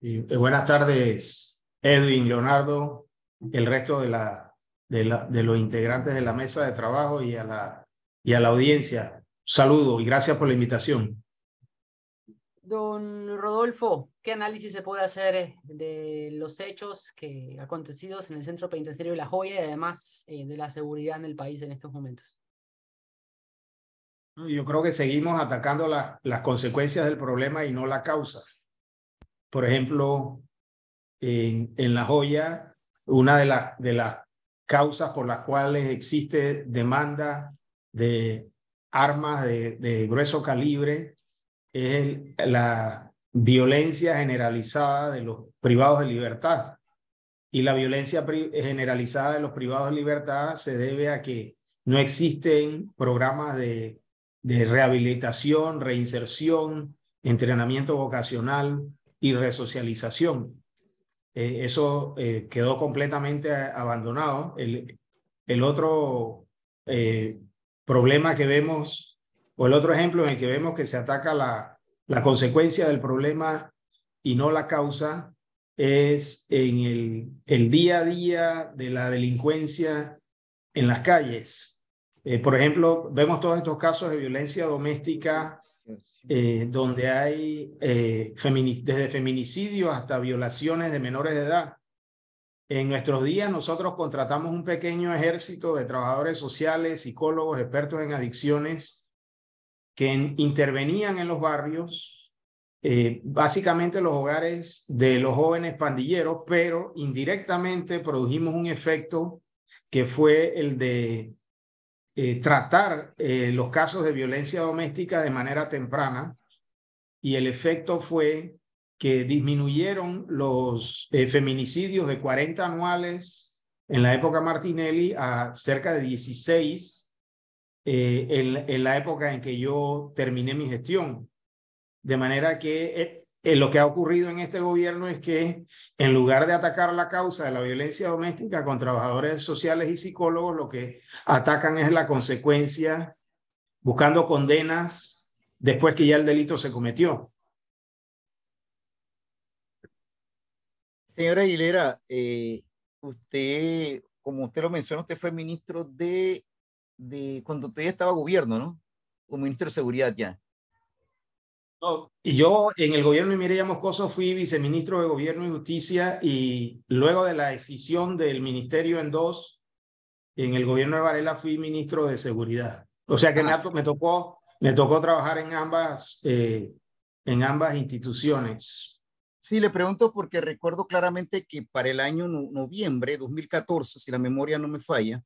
Buenas tardes, Edwin, Leonardo, el resto de los integrantes de la mesa de trabajo y a la audiencia. Saludo y gracias por la invitación. Don Rodolfo, ¿qué análisis se puede hacer de los hechos acontecidos en el Centro Penitenciario de La Joya y además de la seguridad en el país en estos momentos? Yo creo que seguimos atacando las consecuencias del problema y no la causa. Por ejemplo, en La Joya, una de las causas por las cuales existe demanda de armas de grueso calibre es la violencia generalizada de los privados de libertad. Y la violencia generalizada de los privados de libertad se debe a que no existen programas de rehabilitación, reinserción, entrenamiento vocacional y resocialización. Eso quedó completamente abandonado. El otro eh, problema que vemos, o el otro ejemplo en el que vemos que se ataca la consecuencia del problema y no la causa, es en el día a día de la delincuencia en las calles. Por ejemplo, vemos todos estos casos de violencia doméstica donde hay desde feminicidios hasta violaciones de menores de edad. En nuestros días nosotros contratamos un pequeño ejército de trabajadores sociales, psicólogos, expertos en adicciones que intervenían en los barrios, básicamente los hogares de los jóvenes pandilleros, pero indirectamente produjimos un efecto que fue el de tratar los casos de violencia doméstica de manera temprana, y el efecto fue que disminuyeron los feminicidios de 40 anuales en la época Martinelli a cerca de 16 en la época en que yo terminé mi gestión. De manera que lo que ha ocurrido en este gobierno es que en lugar de atacar la causa de la violencia doméstica con trabajadores sociales y psicólogos, lo que atacan es la consecuencia, buscando condenas después que ya el delito se cometió. Señora Aguilera, usted, como usted lo menciona, usted fue ministro de cuando usted ya estaba gobierno, ¿no? Como ministro de Seguridad ya. No, y yo en el gobierno de Mireya Moscoso fui viceministro de Gobierno y Justicia, y luego de la escisión del ministerio en dos, en el gobierno de Varela fui ministro de Seguridad. O sea que me tocó trabajar en ambas instituciones. Sí, le pregunto porque recuerdo claramente que para el año noviembre de 2014, si la memoria no me falla,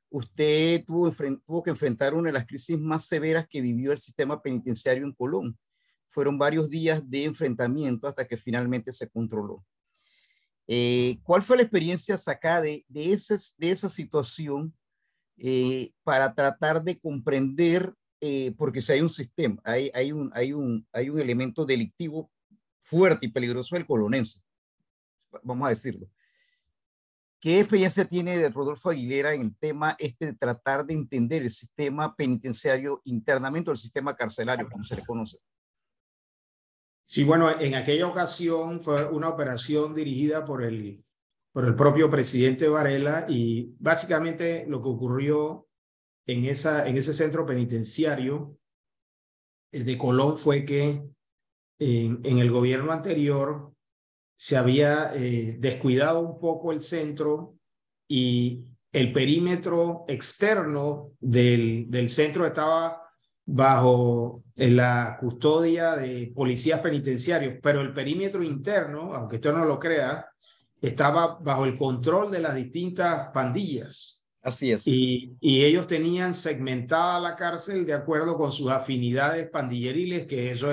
usted tuvo que enfrentar una de las crisis más severas que vivió el sistema penitenciario en Colón. Fueron varios días de enfrentamiento hasta que finalmente se controló. ¿Cuál fue la experiencia sacada de esa situación para tratar de comprender, porque si hay un sistema, hay un elemento delictivo fuerte y peligroso del colonense, vamos a decirlo? ¿Qué experiencia tiene Rodolfo Aguilera en el tema de tratar de entender el sistema penitenciario internamente o el sistema carcelario, como se le conoce? Sí, bueno, en aquella ocasión fue una operación dirigida por el propio presidente Varela, y básicamente lo que ocurrió en ese centro penitenciario de Colón fue que en el gobierno anterior se había descuidado un poco el centro, y el perímetro externo del centro estaba bajo la custodia de policías penitenciarios, pero el perímetro interno, aunque usted no lo crea, estaba bajo el control de las distintas pandillas. Así es. Y ellos tenían segmentada la cárcel de acuerdo con sus afinidades pandilleriles, que eso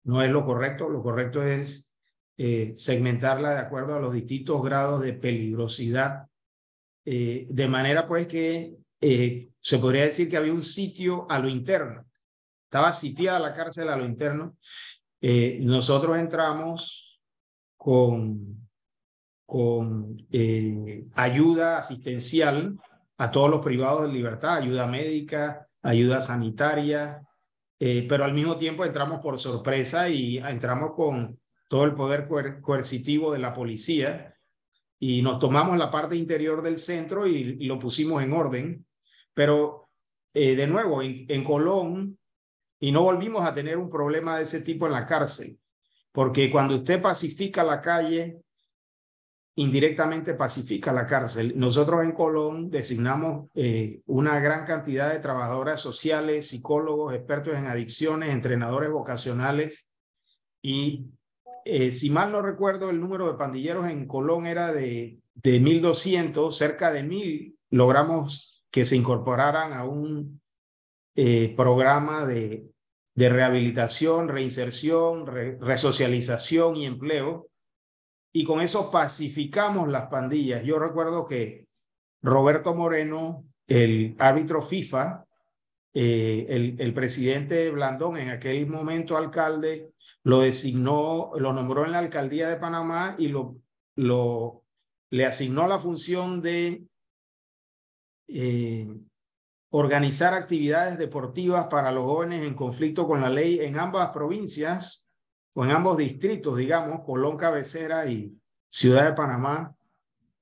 no es lo correcto. Lo correcto es segmentarla de acuerdo a los distintos grados de peligrosidad. De manera pues que se podría decir que había un sitio a lo interno. Estaba sitiada la cárcel a lo interno. Nosotros entramos con ayuda asistencial a todos los privados de libertad, ayuda médica, ayuda sanitaria, pero al mismo tiempo entramos por sorpresa y entramos con todo el poder coercitivo de la policía, y nos tomamos la parte interior del centro y lo pusimos en orden. Pero de nuevo, en Colón, y no volvimos a tener un problema de ese tipo en la cárcel, porque cuando usted pacifica la calle, indirectamente pacifica la cárcel. Nosotros en Colón designamos una gran cantidad de trabajadoras sociales, psicólogos, expertos en adicciones, entrenadores vocacionales, y si mal no recuerdo, el número de pandilleros en Colón era de 1,200, cerca de 1,000 logramos que se incorporaran a un programa de rehabilitación, reinserción, resocialización y empleo, y con eso pacificamos las pandillas. Yo recuerdo que Roberto Moreno, el árbitro FIFA, el presidente Blandón, en aquel momento alcalde, lo designó, lo nombró en la alcaldía de Panamá y le asignó la función de organizar actividades deportivas para los jóvenes en conflicto con la ley en ambas provincias, o en ambos distritos, digamos, Colón Cabecera y Ciudad de Panamá.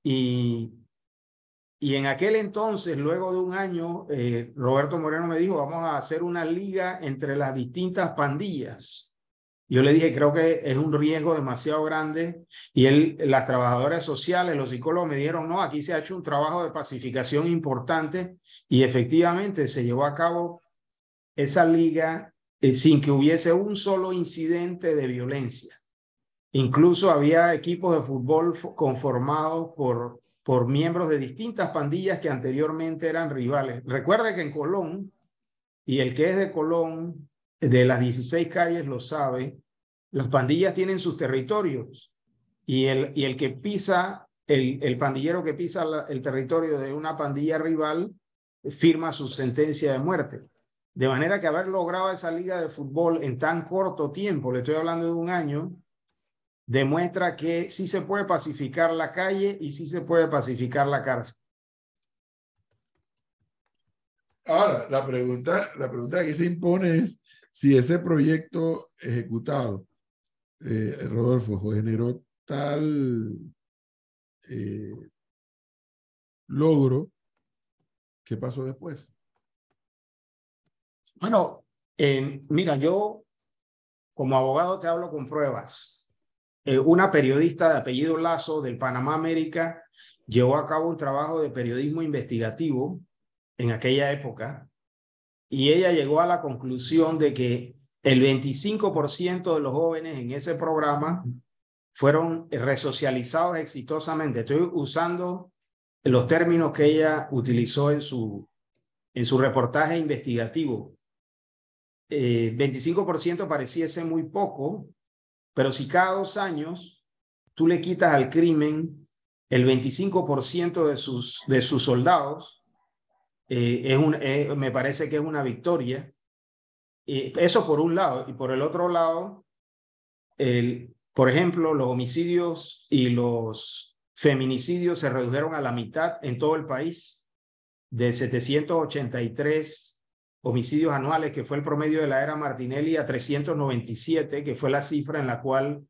Y en aquel entonces, luego de un año, Roberto Moreno me dijo, vamos a hacer una liga entre las distintas pandillas. Yo le dije, creo que es un riesgo demasiado grande. Y las trabajadoras sociales, los psicólogos me dijeron, no, aquí se ha hecho un trabajo de pacificación importante, y efectivamente se llevó a cabo esa liga sin que hubiese un solo incidente de violencia. Incluso había equipos de fútbol conformados por miembros de distintas pandillas que anteriormente eran rivales. Recuerde que en Colón, y el que es de Colón, de las 16 calles lo sabe, las pandillas tienen sus territorios, y el que pisa, el pandillero que pisa el territorio de una pandilla rival firma su sentencia de muerte. De manera que haber logrado esa liga de fútbol en tan corto tiempo, le estoy hablando de un año, demuestra que sí se puede pacificar la calle y sí se puede pacificar la cárcel. Ahora, la pregunta que se impone es si ese proyecto ejecutado, Rodolfo, generó tal logro, ¿qué pasó después? Bueno, mira, yo como abogado te hablo con pruebas. Una periodista de apellido Lazo del Panamá América llevó a cabo un trabajo de periodismo investigativo en aquella época, y ella llegó a la conclusión de que el 25% de los jóvenes en ese programa fueron resocializados exitosamente. Estoy usando los términos que ella utilizó en su reportaje investigativo. 25% pareciese muy poco, pero si cada 2 años tú le quitas al crimen el 25% de sus soldados, me parece que es una victoria. Eso por un lado. Y por el otro lado, por ejemplo, los homicidios y los feminicidios se redujeron a la mitad en todo el país, de 783 homicidios anuales, que fue el promedio de la era Martinelli, a 397, que fue la cifra en la cual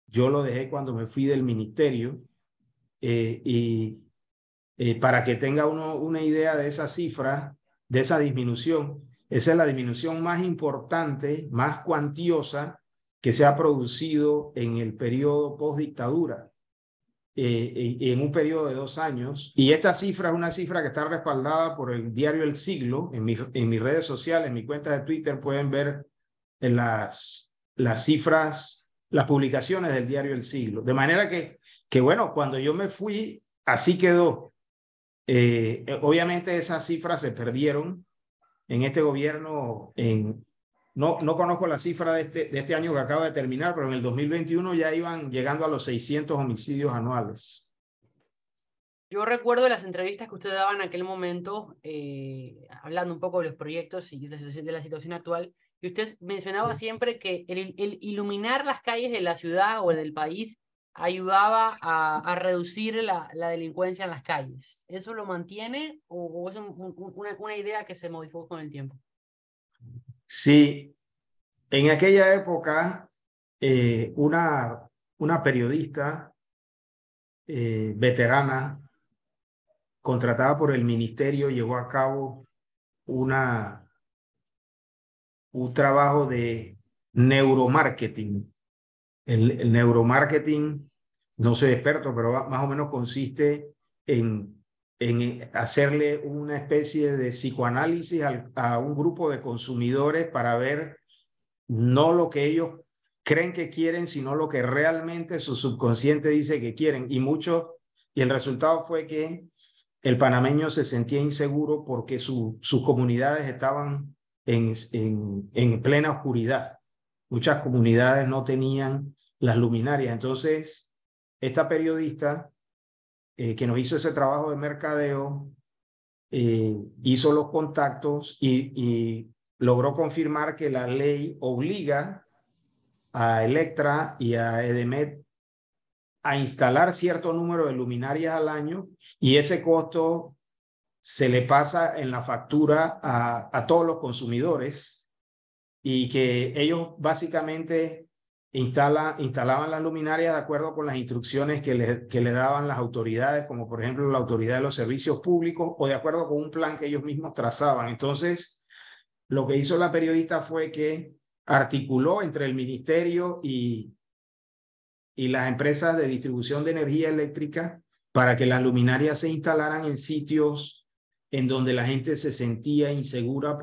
yo lo dejé cuando me fui del ministerio. Para que tenga uno una idea de esa cifra, de esa disminución, esa es la disminución más importante, más cuantiosa que se ha producido en el periodo post-dictadura, en un periodo de 2 años. Y esta cifra es una cifra que está respaldada por el diario El Siglo. En mis redes sociales, en mi cuenta de Twitter, pueden ver en las cifras, las publicaciones del diario El Siglo. De manera que bueno, cuando yo me fui, así quedó. Obviamente esas cifras se perdieron en este gobierno. No conozco la cifra de este año que acaba de terminar, pero en el 2021 ya iban llegando a los 600 homicidios anuales. Yo recuerdo las entrevistas que usted daba en aquel momento, hablando un poco de los proyectos y de la situación actual, y usted mencionaba siempre que el iluminar las calles de la ciudad o del país ayudaba a reducir la delincuencia en las calles. ¿Eso lo mantiene o es una idea que se modificó con el tiempo? Sí, en aquella época una una periodista veterana contratada por el ministerio llevó a cabo un trabajo de neuromarketing. El neuromarketing, no soy experto, pero más o menos consiste en hacerle una especie de psicoanálisis a un grupo de consumidores para ver no lo que ellos creen que quieren, sino lo que realmente su subconsciente dice que quieren. Y el resultado fue que el panameño se sentía inseguro porque sus comunidades estaban en plena oscuridad. Muchas comunidades no tenían las luminarias. Entonces, esta periodista que nos hizo ese trabajo de mercadeo, hizo los contactos y logró confirmar que la ley obliga a Electra y a Edemet a instalar cierto número de luminarias al año, y ese costo se le pasa en la factura a todos los consumidores, y que ellos básicamente instalaban las luminarias de acuerdo con las instrucciones que le daban las autoridades, como por ejemplo la Autoridad de los Servicios Públicos, o de acuerdo con un plan que ellos mismos trazaban. Entonces, lo que hizo la periodista fue que articuló entre el ministerio y las empresas de distribución de energía eléctrica para que las luminarias se instalaran en sitios en donde la gente se sentía insegura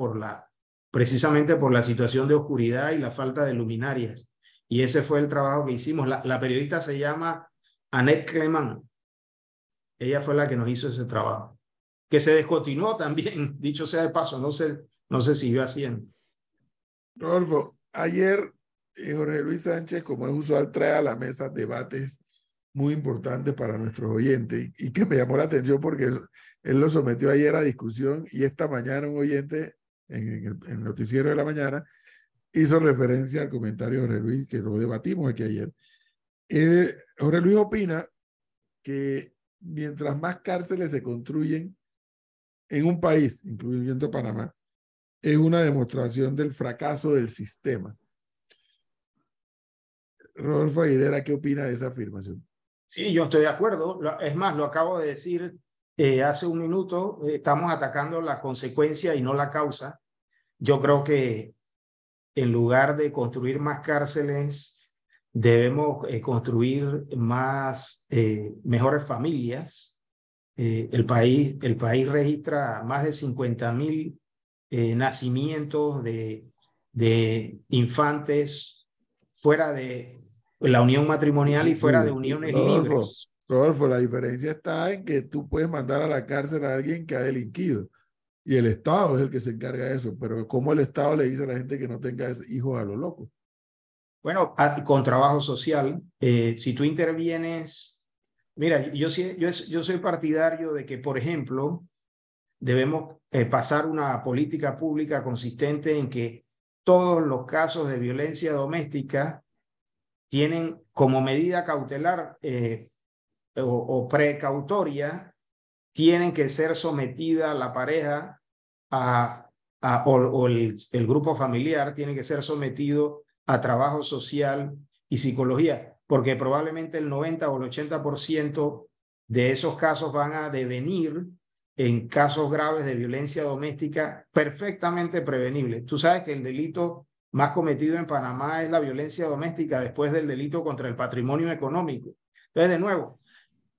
precisamente por la situación de oscuridad y la falta de luminarias. Y ese fue el trabajo que hicimos. La periodista se llama Annette Clement. Ella fue la que nos hizo ese trabajo, que se descontinuó también, dicho sea de paso, no se siguió haciendo. Rodolfo, ayer Jorge Luis Sánchez, como es usual, trae a la mesa debates muy importantes para nuestros oyentes y que me llamó la atención porque él lo sometió ayer a discusión, y esta mañana un oyente en el noticiero de la mañana hizo referencia al comentario de Jorge Luis, que lo debatimos aquí ayer. Jorge Luis opina que mientras más cárceles se construyen en un país, incluyendo Panamá, es una demostración del fracaso del sistema. Rodolfo Aguilera, ¿qué opina de esa afirmación? Sí, yo estoy de acuerdo. Es más, lo acabo de decir hace un minuto. Estamos atacando la consecuencia y no la causa. Yo creo que en lugar de construir más cárceles, debemos construir mejores familias. El país registra más de 50,000 nacimientos de infantes fuera de la unión matrimonial y fuera de uniones libres. Rodolfo, la diferencia está en que tú puedes mandar a la cárcel a alguien que ha delinquido y el Estado es el que se encarga de eso, pero ¿cómo el Estado le dice a la gente que no tenga hijos a lo loco? Bueno, con trabajo social, si tú intervienes, mira, yo soy partidario de que, por ejemplo, debemos pasar una política pública consistente en que todos los casos de violencia doméstica tienen como medida cautelar o precautoria, tienen que ser sometida la pareja o el grupo familiar tiene que ser sometido a trabajo social y psicología, porque probablemente el 90 o el 80% de esos casos van a devenir en casos graves de violencia doméstica perfectamente prevenibles. Tú sabes que el delito más cometido en Panamá es la violencia doméstica después del delito contra el patrimonio económico. Entonces, de nuevo,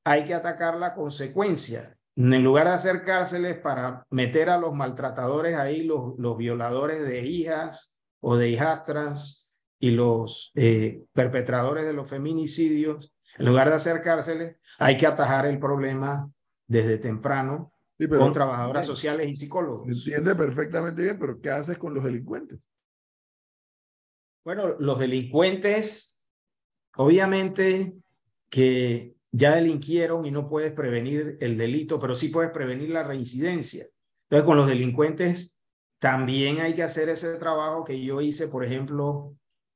hay que atacar la consecuencia. En lugar de hacer cárceles para meter a los maltratadores ahí, los violadores de hijas o de hijastras y los perpetradores de los feminicidios, en lugar de hacer cárceles, hay que atajar el problema desde temprano, sí, con trabajadoras sociales y psicólogos. Se entiende perfectamente bien, pero ¿qué haces con los delincuentes? Bueno, los delincuentes, obviamente que ya delinquieron y no puedes prevenir el delito, pero sí puedes prevenir la reincidencia. Entonces, con los delincuentes también hay que hacer ese trabajo que yo hice, por ejemplo,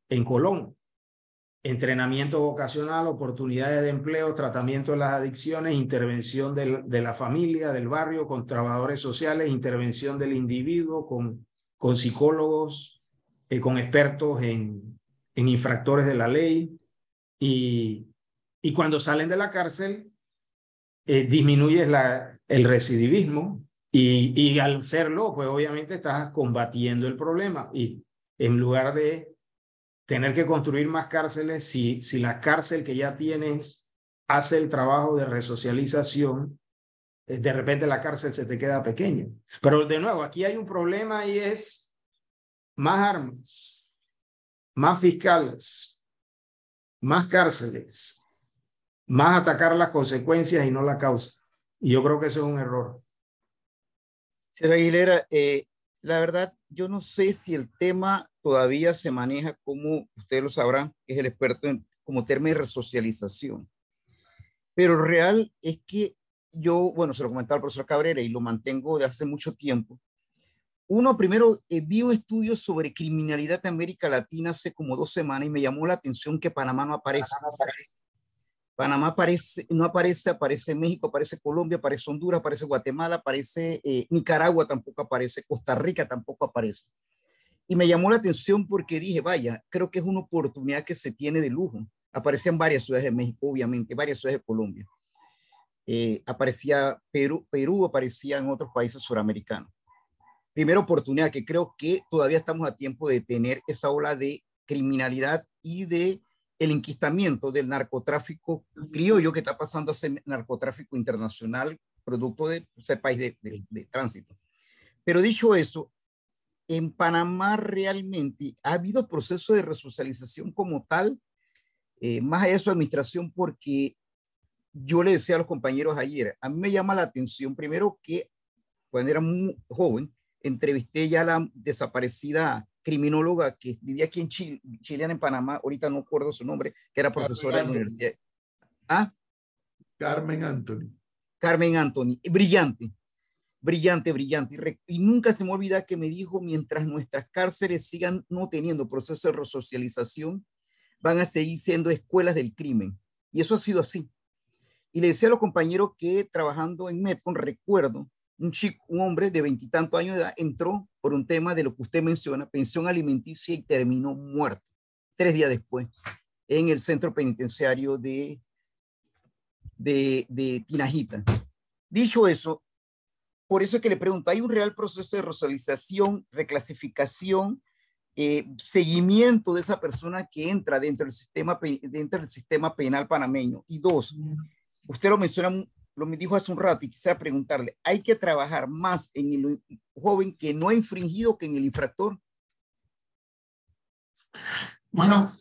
en Colón. Entrenamiento vocacional, oportunidades de empleo, tratamiento de las adicciones, intervención de la familia, del barrio, con trabajadores sociales, intervención del individuo, con psicólogos, con expertos en infractores de la ley. y cuando salen de la cárcel, disminuyes el recidivismo y al hacerlo, pues obviamente estás combatiendo el problema y en lugar de tener que construir más cárceles, si la cárcel que ya tienes hace el trabajo de resocialización, de repente la cárcel se te queda pequeña. Pero de nuevo, aquí hay un problema y es más armas, más fiscales, más cárceles, más atacar las consecuencias y no la causa. Y yo creo que eso es un error. Señora Aguilera, la verdad, yo no sé si el tema todavía se maneja como, ustedes lo sabrán, es el experto en, como término de resocialización. Pero real es que yo, bueno, se lo comentaba al profesor Cabrera y lo mantengo de hace mucho tiempo. Uno, primero, vi un estudio sobre criminalidad de América Latina hace como 2 semanas y me llamó la atención que Panamá no aparece. Panamá aparece, no aparece, aparece México, aparece Colombia, aparece Honduras, aparece Guatemala, aparece Nicaragua, tampoco aparece, Costa Rica tampoco aparece. Y me llamó la atención porque dije, vaya, creo que es una oportunidad que se tiene de lujo. Aparecían varias ciudades de México, obviamente, varias ciudades de Colombia. Aparecía Perú, aparecían otros países suramericanos. Primera oportunidad que creo que todavía estamos a tiempo de tener esa ola de criminalidad y de el enquistamiento del narcotráfico criollo que está pasando a ser narcotráfico internacional, producto de ser país de tránsito. Pero dicho eso, en Panamá realmente ha habido proceso de resocialización como tal, más allá de su administración, porque yo le decía a los compañeros ayer, a mí me llama la atención primero que cuando era muy joven, entrevisté ya a la desaparecida criminóloga que vivía aquí en Chile, chilena en Panamá, ahorita no recuerdo su nombre, que era profesora de la universidad. ¿Ah? Carmen Anthony. Carmen Anthony, brillante, brillante, brillante. Y nunca se me olvida que me dijo, mientras nuestras cárceles sigan no teniendo proceso de resocialización, van a seguir siendo escuelas del crimen. Y eso ha sido así. Y le decía a los compañeros que trabajando en Metcon, recuerdo, un hombre de 20 y tantos años de edad entró por un tema de lo que usted menciona, pensión alimenticia, y terminó muerto 3 días después en el centro penitenciario de Tinajita. Dicho eso, por eso es que le pregunto, ¿hay un real proceso de resocialización, reclasificación, seguimiento de esa persona que entra dentro del sistema penal panameño? Y 2, usted lo menciona, lo me dijo hace un rato y quisiera preguntarle, ¿hay que trabajar más en el joven que no ha infringido que en el infractor? Bueno,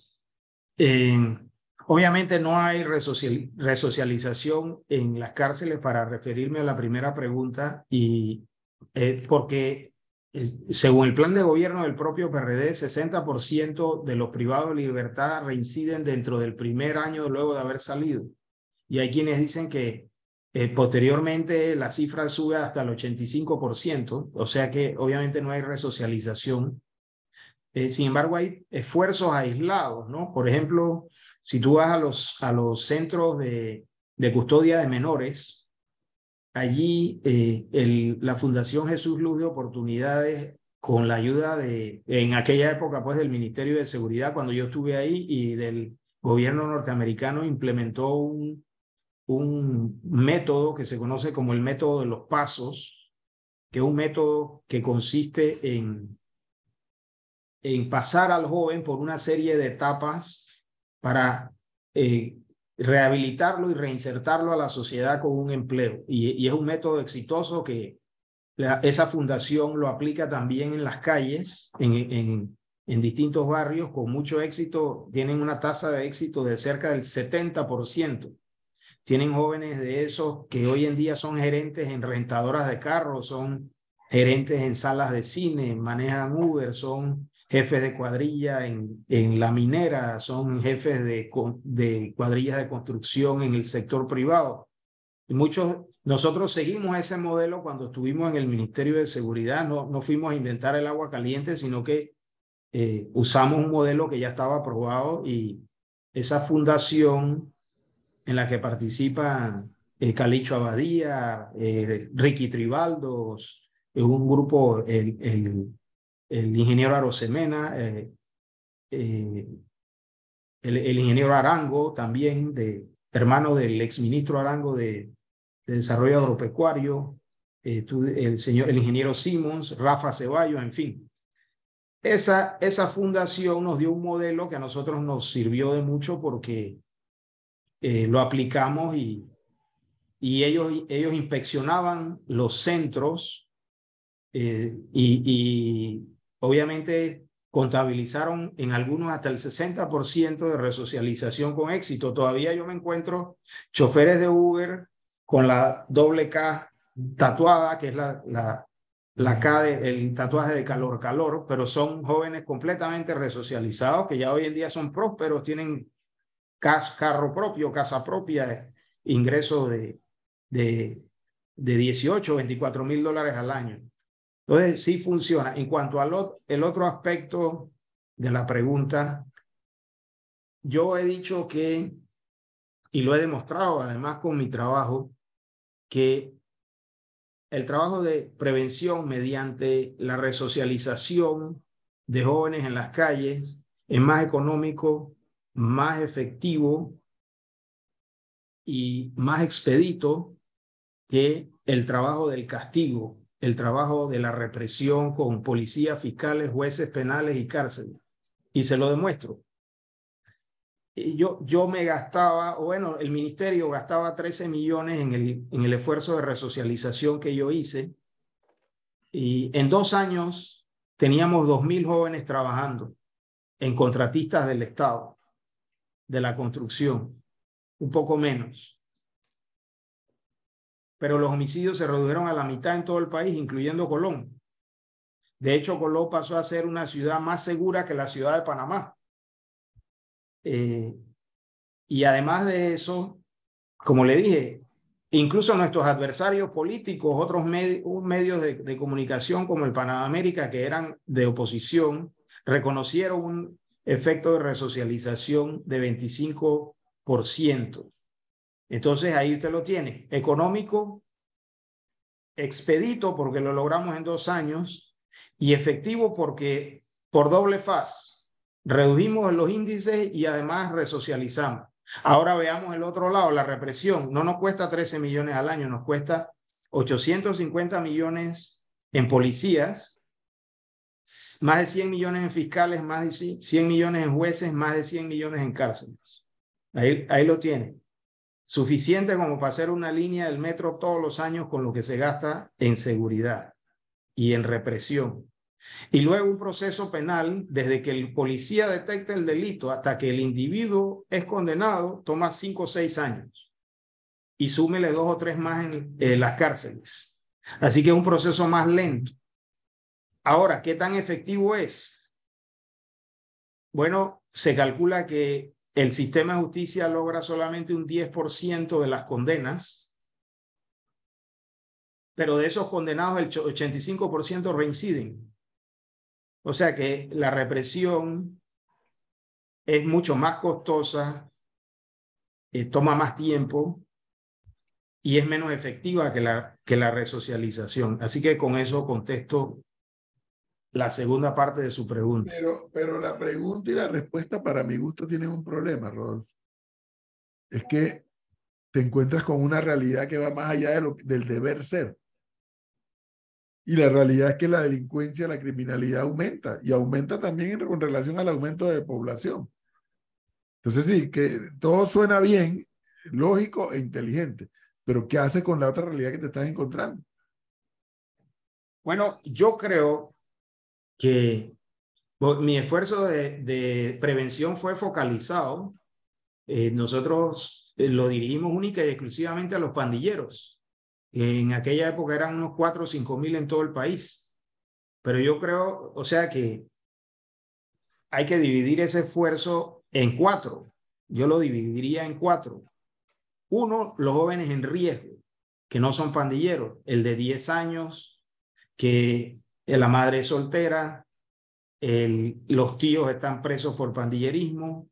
obviamente no hay resocialización en las cárceles, para referirme a la primera pregunta, y porque según el plan de gobierno del propio PRD, 60% de los privados de libertad reinciden dentro del primer año luego de haber salido. Y hay quienes dicen que posteriormente la cifra sube hasta el 85%, o sea que obviamente no hay resocialización. Sin embargo, hay esfuerzos aislados, ¿no? Por ejemplo, si tú vas a los centros de custodia de menores, allí la Fundación Jesús Luz de Oportunidades, con la ayuda en aquella época, pues del Ministerio de Seguridad, cuando yo estuve ahí, y del gobierno norteamericano, implementó un método que se conoce como el método de los pasos, que es un método que consiste en pasar al joven por una serie de etapas para rehabilitarlo y reinsertarlo a la sociedad con un empleo. Y es un método exitoso que esa fundación lo aplica también en las calles, en distintos barrios, con mucho éxito. Tienen una tasa de éxito de cerca del 70%. Tienen jóvenes de esos que hoy en día son gerentes en rentadoras de carros, son gerentes en salas de cine, manejan Uber, son jefes de cuadrilla en la minera, son jefes de cuadrillas de construcción en el sector privado. Y nosotros seguimos ese modelo cuando estuvimos en el Ministerio de Seguridad. No fuimos a inventar el agua caliente, sino que usamos un modelo que ya estaba aprobado, y esa fundación en la que participan Calicho Abadía, Ricky Tribaldos, un grupo, el ingeniero Arosemena, el ingeniero Arango también, hermano del exministro Arango de Desarrollo Agropecuario, el ingeniero Simmons, Rafa Ceballos, en fin. Esa fundación nos dio un modelo que a nosotros nos sirvió de mucho porque lo aplicamos y ellos inspeccionaban los centros y obviamente contabilizaron en algunos hasta el 60% de resocialización con éxito. Todavía yo me encuentro choferes de Uber con la doble K tatuada, que es la K del tatuaje de calor, pero son jóvenes completamente resocializados que ya hoy en día son prósperos, tienen carro propio, casa propia, ingresos de 18, 24 mil dólares al año. Entonces, sí funciona. En cuanto al el otro aspecto de la pregunta, yo he dicho que, y lo he demostrado además con mi trabajo, que el trabajo de prevención mediante la resocialización de jóvenes en las calles es más económico, más efectivo y más expedito que el trabajo del castigo, el trabajo de la represión con policías, fiscales, jueces penales y cárceles. Y se lo demuestro. Y yo me gastaba, bueno, el ministerio gastaba 13 millones en el esfuerzo de resocialización que yo hice. Y en 2 años teníamos 2.000 jóvenes trabajando en contratistas del Estado, de la construcción, un poco menos. Pero los homicidios se redujeron a la mitad en todo el país, incluyendo Colón. De hecho, Colón pasó a ser una ciudad más segura que la ciudad de Panamá. Y además de eso, como le dije, incluso nuestros adversarios políticos, otros medios de comunicación como el Panamérica, que eran de oposición, reconocieron un efecto de resocialización de 25%. Entonces ahí usted lo tiene, económico, expedito porque lo logramos en 2 años y efectivo porque por doble faz redujimos los índices y además resocializamos. Ahora veamos el otro lado, la represión. No nos cuesta 13 millones al año, nos cuesta 850 millones en policías, más de 100 millones en fiscales, más de 100 millones en jueces, más de 100 millones en cárceles. Ahí lo tiene. Suficiente como para hacer una línea del metro todos los años con lo que se gasta en seguridad y en represión. Y luego un proceso penal, desde que el policía detecta el delito hasta que el individuo es condenado, toma 5 o 6 años. Y súmele 2 o 3 más en las cárceles. Así que es un proceso más lento. Ahora, ¿qué tan efectivo es? Bueno, se calcula que el sistema de justicia logra solamente un 10% de las condenas, pero de esos condenados el 85% reinciden. O sea que la represión es mucho más costosa, toma más tiempo y es menos efectiva que la resocialización. Así que con eso contesto la segunda parte de su pregunta. Pero la pregunta y la respuesta para mi gusto tienen un problema, Rodolfo. Es que te encuentras con una realidad que va más allá del deber ser. Y la realidad es que la delincuencia, la criminalidad aumenta y aumenta también con relación al aumento de población. Entonces sí, que todo suena bien, lógico e inteligente, pero ¿qué hace con la otra realidad que te estás encontrando? Bueno, yo creo que mi esfuerzo de prevención fue focalizado. Nosotros lo dirigimos única y exclusivamente a los pandilleros. En aquella época eran unos 4 o 5 mil en todo el país. Pero yo creo, o sea que hay que dividir ese esfuerzo en 4. Yo lo dividiría en 4. 1, los jóvenes en riesgo, que no son pandilleros. El de 10 años, que la madre es soltera, los tíos están presos por pandillerismo,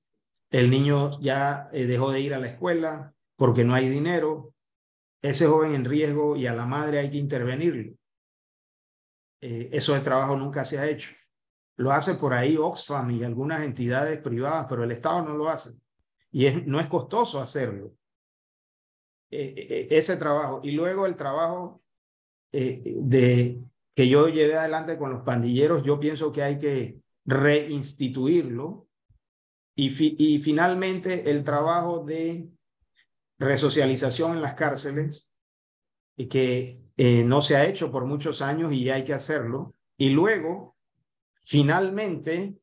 el niño ya dejó de ir a la escuela porque no hay dinero. Ese joven en riesgo y a la madre hay que intervenirlo. Eso de trabajo nunca se ha hecho. Lo hace por ahí Oxfam y algunas entidades privadas, pero el Estado no lo hace. Y no es costoso hacerlo. Ese trabajo. Y luego el trabajo que yo llevé adelante con los pandilleros, yo pienso que hay que reinstituirlo. Y finalmente el trabajo de resocialización en las cárceles, y que no se ha hecho por muchos años y hay que hacerlo. Y luego, finalmente,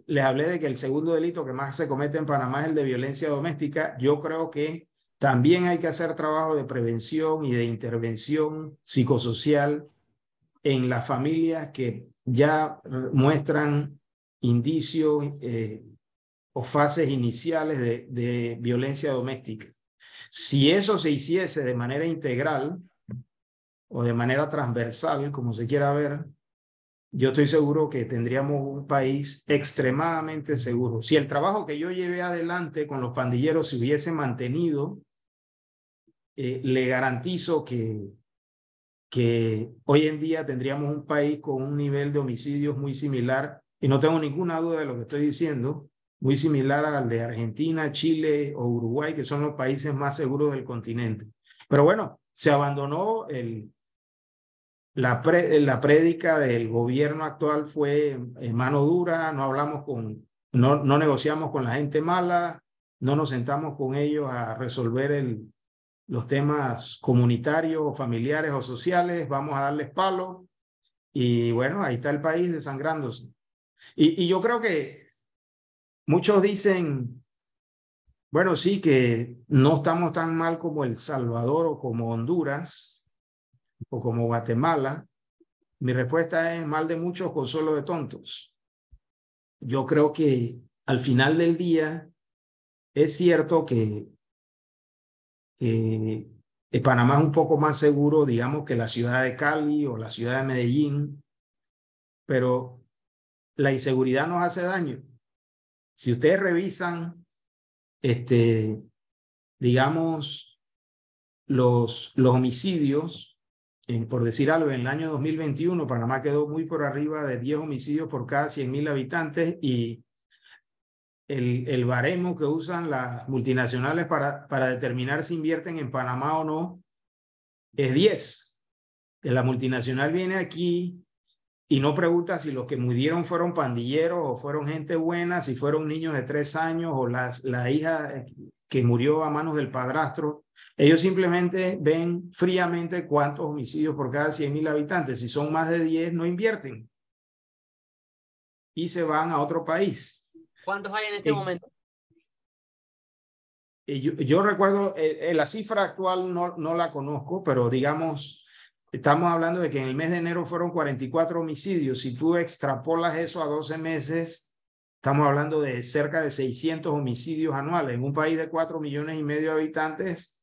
les hablé de que el segundo delito que más se comete en Panamá es el de violencia doméstica. Yo creo que también hay que hacer trabajo de prevención y de intervención psicosocial en las familias que ya muestran indicios o fases iniciales de violencia doméstica. Si eso se hiciese de manera integral o de manera transversal, como se quiera ver, yo estoy seguro que tendríamos un país extremadamente seguro. Si el trabajo que yo llevé adelante con los pandilleros se hubiese mantenido, le garantizo que hoy en día tendríamos un país con un nivel de homicidios muy similar, y no tengo ninguna duda de lo que estoy diciendo, muy similar al de Argentina, Chile o Uruguay, que son los países más seguros del continente. Pero bueno, se abandonó la prédica del gobierno actual, fue mano dura, no negociamos con la gente mala, no nos sentamos con ellos a resolver los temas comunitarios o familiares o sociales, vamos a darles palo, y bueno, ahí está el país desangrándose. Y yo creo que muchos dicen, bueno, sí, que no estamos tan mal como El Salvador o como Honduras o como Guatemala. Mi respuesta es mal de muchos, consuelo de tontos. Yo creo que al final del día es cierto que Panamá es un poco más seguro, digamos, que la ciudad de Cali o la ciudad de Medellín, pero la inseguridad nos hace daño. Si ustedes revisan, digamos, los homicidios, por decir algo, en el año 2021, Panamá quedó muy por arriba de 10 homicidios por cada 100.000 habitantes, y el baremo que usan las multinacionales para determinar si invierten en Panamá o no es 10. La multinacional viene aquí y no pregunta si los que murieron fueron pandilleros o fueron gente buena, si fueron niños de 3 años o la hija que murió a manos del padrastro. Ellos simplemente ven fríamente cuántos homicidios por cada 100.000 habitantes. Si son más de 10, no invierten y se van a otro país. ¿Cuántos hay en este momento? Yo recuerdo, la cifra actual no la conozco, pero digamos, estamos hablando de que en el mes de enero fueron 44 homicidios. Si tú extrapolas eso a 12 meses, estamos hablando de cerca de 600 homicidios anuales. En un país de 4,5 millones de habitantes,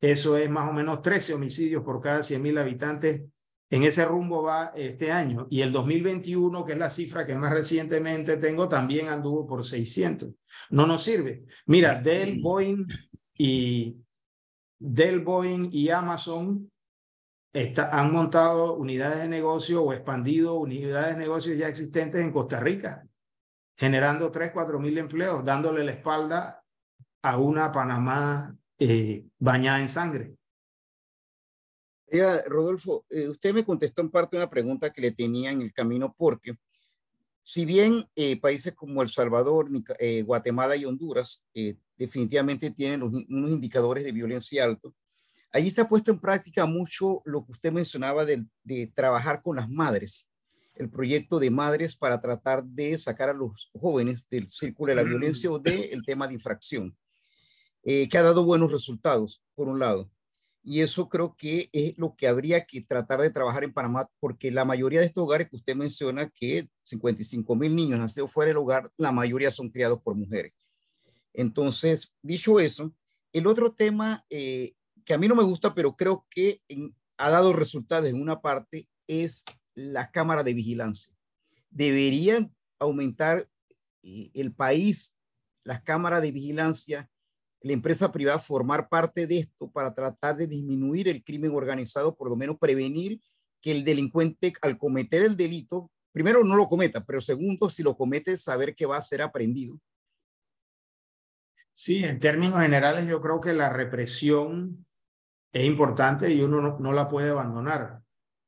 eso es más o menos 13 homicidios por cada 100.000 habitantes. En ese rumbo va este año. Y el 2021, que es la cifra que más recientemente tengo, también anduvo por 600. No nos sirve. Mira, Dell, Boeing y Amazon han montado unidades de negocio o expandido unidades de negocio ya existentes en Costa Rica, generando 3,000 a 4,000 empleos, dándole la espalda a una Panamá bañada en sangre. Rodolfo, usted me contestó en parte una pregunta que le tenía en el camino, porque si bien países como El Salvador, Guatemala y Honduras definitivamente tienen unos indicadores de violencia altos, allí se ha puesto en práctica mucho lo que usted mencionaba de trabajar con las madres, el proyecto de madres para tratar de sacar a los jóvenes del círculo de la violencia o del tema de infracción, que ha dado buenos resultados, por un lado. Y eso creo que es lo que habría que tratar de trabajar en Panamá, porque la mayoría de estos hogares que usted menciona, que 55,000 niños nacidos fuera del hogar, la mayoría son criados por mujeres. Entonces, dicho eso, el otro tema que a mí no me gusta, pero creo que ha dado resultados en una parte, es la cámara de vigilancia. Deberían aumentar el país, las cámaras de vigilancia, la empresa privada formar parte de esto para tratar de disminuir el crimen organizado, por lo menos prevenir que el delincuente al cometer el delito primero, no lo cometa, pero segundo, si lo comete, saber que va a ser aprendido. Sí, en términos generales yo creo que la represión es importante y uno no la puede abandonar.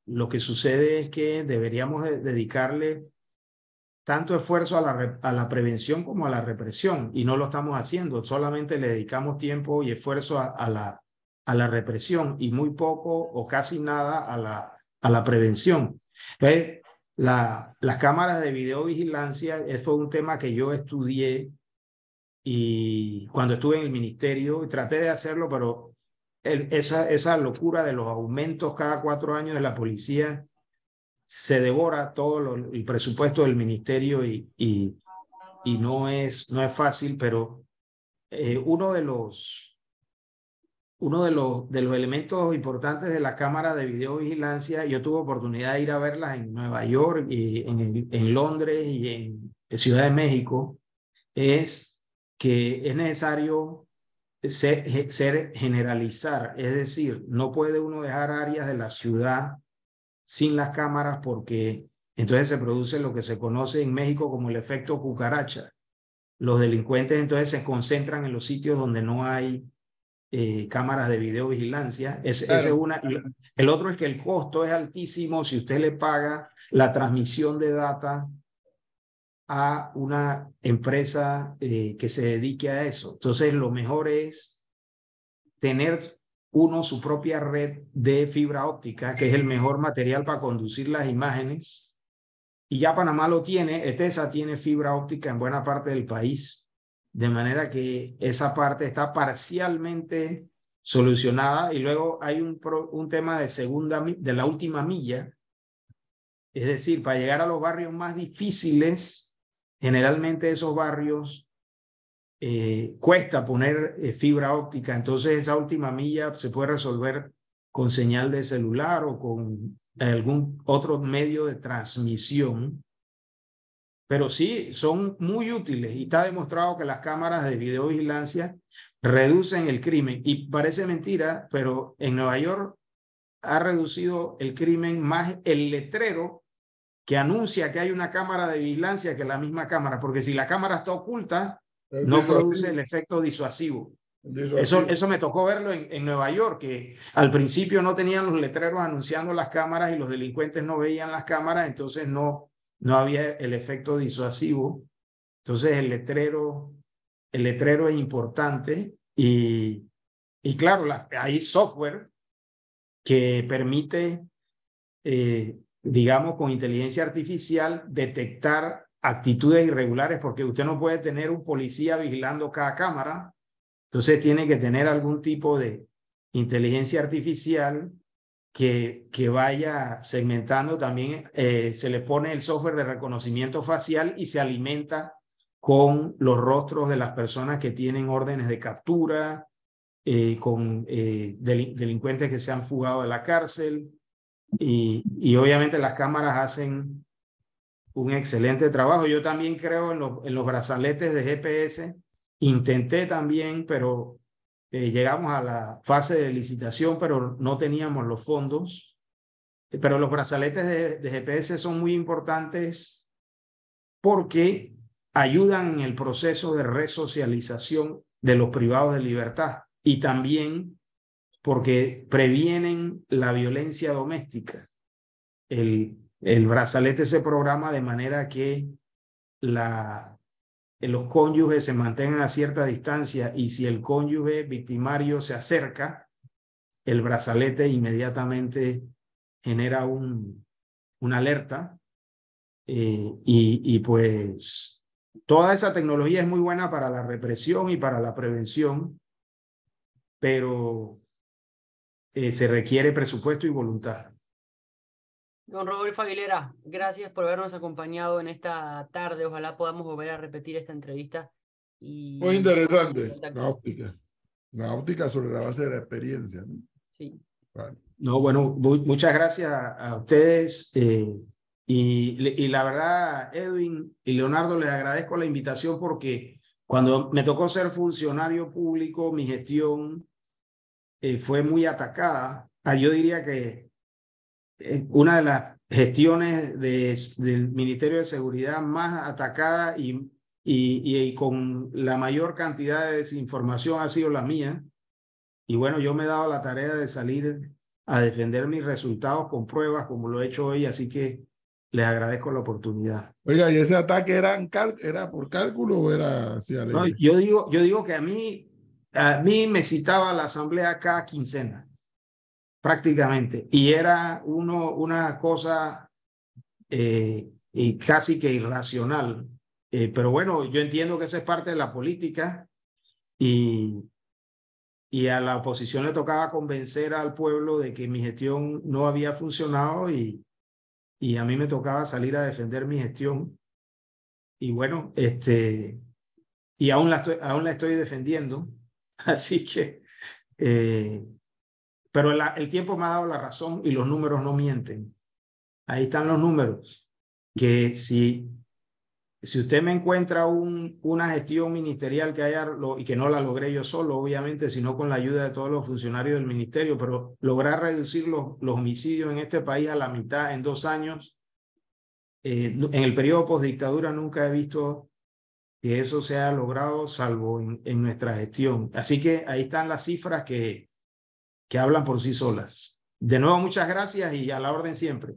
Lo que sucede es que deberíamos dedicarle tanto esfuerzo a la prevención como a la represión, y no lo estamos haciendo. Solamente le dedicamos tiempo y esfuerzo a la represión y muy poco o casi nada a la prevención. Las cámaras de videovigilancia fue un tema que yo estudié y cuando estuve en el ministerio, y traté de hacerlo, pero esa locura de los aumentos cada 4 años de la policía se devora todo el presupuesto del ministerio y no es fácil, pero uno de los elementos importantes de la cámara de videovigilancia, yo tuve oportunidad de ir a verlas en Nueva York, y en Londres y en Ciudad de México, es que es necesario generalizar, es decir, no puede uno dejar áreas de la ciudad sin las cámaras, porque entonces se produce lo que se conoce en México como el efecto cucaracha. Los delincuentes entonces se concentran en los sitios donde no hay cámaras de videovigilancia. Esa es una. El otro es que el costo es altísimo si usted le paga la transmisión de data a una empresa que se dedique a eso. Entonces, lo mejor es tener su propia red de fibra óptica, que es el mejor material para conducir las imágenes. Y ya Panamá lo tiene. ETESA tiene fibra óptica en buena parte del país, de manera que esa parte está parcialmente solucionada. Y luego hay un tema de la última milla, es decir, para llegar a los barrios más difíciles, generalmente esos barrios cuesta poner fibra óptica. Entonces esa última milla se puede resolver con señal de celular o con algún otro medio de transmisión. Pero sí, son muy útiles y está demostrado que las cámaras de videovigilancia reducen el crimen. Y parece mentira, pero en Nueva York ha reducido el crimen más el letrero que anuncia que hay una cámara de vigilancia que la misma cámara, porque si la cámara está oculta, no produce el efecto disuasivo. Eso me tocó verlo en Nueva York, que al principio no tenían los letreros anunciando las cámaras y los delincuentes no veían las cámaras, entonces no había el efecto disuasivo. Entonces el letrero es importante y claro, hay software que permite, digamos, con inteligencia artificial, detectar actitudes irregulares, porque usted no puede tener un policía vigilando cada cámara. Entonces tiene que tener algún tipo de inteligencia artificial que vaya segmentando. También se le pone el software de reconocimiento facial y se alimenta con los rostros de las personas que tienen órdenes de captura, con delincuentes que se han fugado de la cárcel. Y obviamente las cámaras hacen un excelente trabajo. Yo también creo en los brazaletes de GPS. Intenté también, pero llegamos a la fase de licitación, pero no teníamos los fondos. Pero los brazaletes de GPS son muy importantes porque ayudan en el proceso de resocialización de los privados de libertad, y también porque previenen la violencia doméstica. El brazalete se programa de manera que los cónyuges se mantengan a cierta distancia, y si el cónyuge victimario se acerca, el brazalete inmediatamente genera una alerta. Y pues toda esa tecnología es muy buena para la represión y para la prevención, pero se requiere presupuesto y voluntad. Don Rodolfo Aguilera, gracias por habernos acompañado en esta tarde. Ojalá podamos volver a repetir esta entrevista. Muy interesante, la óptica sobre la base de la experiencia, ¿no? Sí. Vale. No, bueno, muchas gracias a ustedes. Y la verdad, Edwin y Leonardo, les agradezco la invitación, porque cuando me tocó ser funcionario público, mi gestión fue muy atacada. Yo diría que una de las gestiones del Ministerio de Seguridad más atacada y con la mayor cantidad de desinformación ha sido la mía. Y bueno, yo me he dado la tarea de salir a defender mis resultados con pruebas, como lo he hecho hoy, así que les agradezco la oportunidad. Oiga, ¿y ese ataque era por cálculo o era así No, alegre? yo digo que a mí me citaba la asamblea cada quincena, prácticamente, y era una cosa y casi que irracional. Pero bueno, yo entiendo que eso es parte de la política y a la oposición le tocaba convencer al pueblo de que mi gestión no había funcionado y a mí me tocaba salir a defender mi gestión. Y bueno, y aún la estoy defendiendo. Así que, pero el tiempo me ha dado la razón y los números no mienten. Ahí están los números, que si usted me encuentra una gestión ministerial que haya, y que no la logré yo solo, obviamente, sino con la ayuda de todos los funcionarios del ministerio, pero lograr reducir los homicidios en este país a la mitad en 2 años, en el periodo postdictadura nunca he visto que eso se haya logrado, salvo en nuestra gestión. Así que ahí están las cifras que hablan por sí solas. De nuevo, muchas gracias y a la orden siempre.